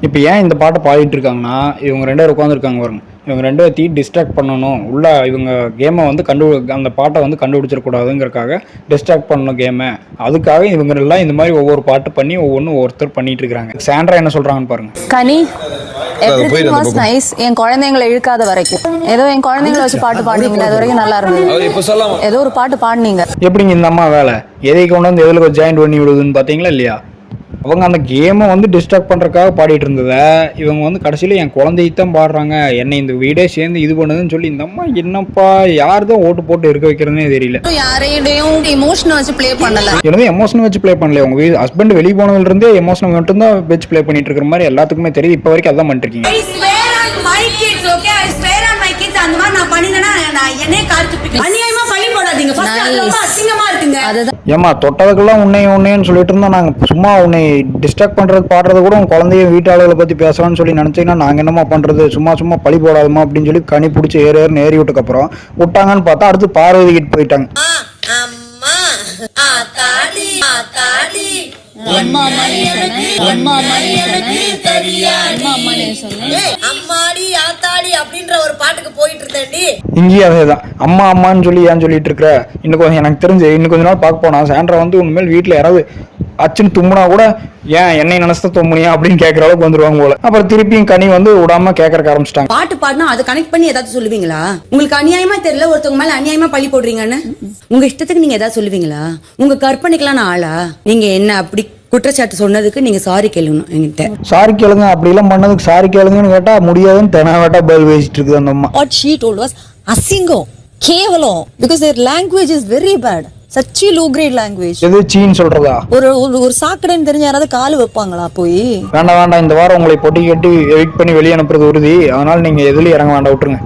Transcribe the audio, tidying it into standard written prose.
இப்போ ஏன் இந்த பாட்டை பாடிட்டு இருக்காங்கன்னா, இவங்க 2 பேர் உட்காந்துருக்காங்க பாருங்க. இவங்க 2 பேர்த்தையும் டிஸ்ட்ராக்ட் பண்ணணும். உள்ள இவங்க கேமை வந்து அந்த பாட்டை வந்து கண்டுபிடிச்சிடக்கூடாதுங்கிறக்காக டிஸ்ட்ராக்ட் பண்ணணும் கேமை. அதுக்காக இவங்க எல்லாம் இந்த மாதிரி ஒவ்வொரு பாட்டு பண்ணி ஒவ்வொருத்தர் பண்ணிட்டு இருக்காங்க. சாண்ட்ரா என்ன சொல்றாங்கன்னு பாருங்க. கனி everything was nice. என் குழந்தைங்களை இழுக்காத வரைக்கும் ஏதோ என் குழந்தைங்களை வச்சு பாட்டு பாடுனீங்க, அது வரைக்கும் நல்லா இருந்தது. ஏதோ ஒரு பாட்டு பாடுனீங்க. எப்படிங்க இந்த அம்மா வேலை எதை கொண்டு வந்து எதில் ஜாயின் பண்ணி விடுதுன்னு பார்த்தீங்களா இல்லையா? அவங்க அந்த கேமை வந்து டிஸ்ட்ராக்ட் பண்ணுறதுக்காக பாடிட்டு இருந்ததை இவங்க வந்து கடைசியில் என் குழந்தைத்தான் பாடுறாங்க, என்னை இந்த வீடே சேர்ந்து இது பண்ணுதுன்னு சொல்லி இந்த அம்மா என்னப்பா யார் தான் ஓட்டு போட்டு இருக்க வைக்கிறதுனே தெரியல. யாரையும் எமோஷனை வச்சு ப்ளே பண்ணல. எனவே எமோஷனை வச்சு ப்ளே பண்ணல. உங்க ஹஸ்பண்ட் வெளியே போனதுலேருந்தே எமோஷனை மட்டும் தான் வச்சு ப்ளே பண்ணிட்டு இருக்கிற மாதிரி எல்லாத்துக்குமே தெரியுது. இப்போ வரைக்கும் அதான் பண்ணிருக்கீங்க. ஏமா தொட்டதுக்கெல்லாம் உன்னைன்னு சொல்லிட்டு இருந்தா நாங்க சும்மா உன்னை டிஸ்ட்ராக்ட் பண்றது பாடுறது கூட உன் குழந்தைய வீட்டாளர்களை பத்தி பேசலாம்னு சொல்லி நினைச்சீங்கன்னா நாங்க என்னமா பண்றது, சும்மா பழி போடாதமா அப்படின்னு சொல்லி கனி பிடிச்சி ஏறி விட்டுக்கு அப்புறம் விட்டாங்கன்னு பார்த்தா அடுத்து பார்வதி கிட்ட போயிட்டாங்க. இங்கேயும் அதேதான் அம்மா அம்மான்னு சொல்லி ஏன் சொல்லிட்டு இருக்கிற. இன்னும் எனக்கு தெரிஞ்சு இன்னும் கொஞ்ச நாள் பார்க்க போனா சாண்ட்ரா வந்து உண்மையில் வீட்டுல யாராவது அச்சுன்னு தும்முனா கூட ஏன் என்னை நினைச்சா தும்முனியா அப்படின்னு கேட்கற அளவுக்கு வந்துருவாங்க போல. அப்புறம் திருப்பியும் கனி வந்து விடாம கேட்கறக்க ஆரம்பிச்சிட்டாங்க. பாட்டு பாடினா அதை கனெக்ட் பண்ணி ஏதாவது சொல்லுவீங்களா? உங்களுக்கு அநியாயமா தெரியல ஒருத்தவங்க மேல அநியாயமா பழி போடுறீங்கன்னு உங்க இஷ்டத்துக்கு நீங்க ஏதாவது சொல்லுவீங்களா? உங்க கற்பனைக்கெல்லாம் ஆளா நீங்க? என்ன அப்படி குற்றச்சாட்டு சொன்னதுக்கு நீங்க சாரி கேளுங்க. என்கிட்ட சாரி கேளுங்க, அப்படி எல்லாம் பண்ணதுக்கு சாரி கேளுங்கன்னு கேட்டா முடியாதுன்னு தெனாவட்டா பதில் பேசிட்டு இருக்குது அந்த அம்மா. What she told was அசிங்கம், கேவலம், because their language is very bad. such a low grade language. எது சீன் சொல்றதா? ஒரு சாக்கடைன்னு தெரிஞ்ச யாராவது கால் வைப்பாங்களா போய்? வேண்டாம் இந்த வாரம் உங்களை பொட்டி கட்டி எடிட் பண்ணி வெளியே அனுப்புறது உறுதி. அதனால நீங்க எதுலயும் இறங்க வேண்டாம், விட்டுருங்க.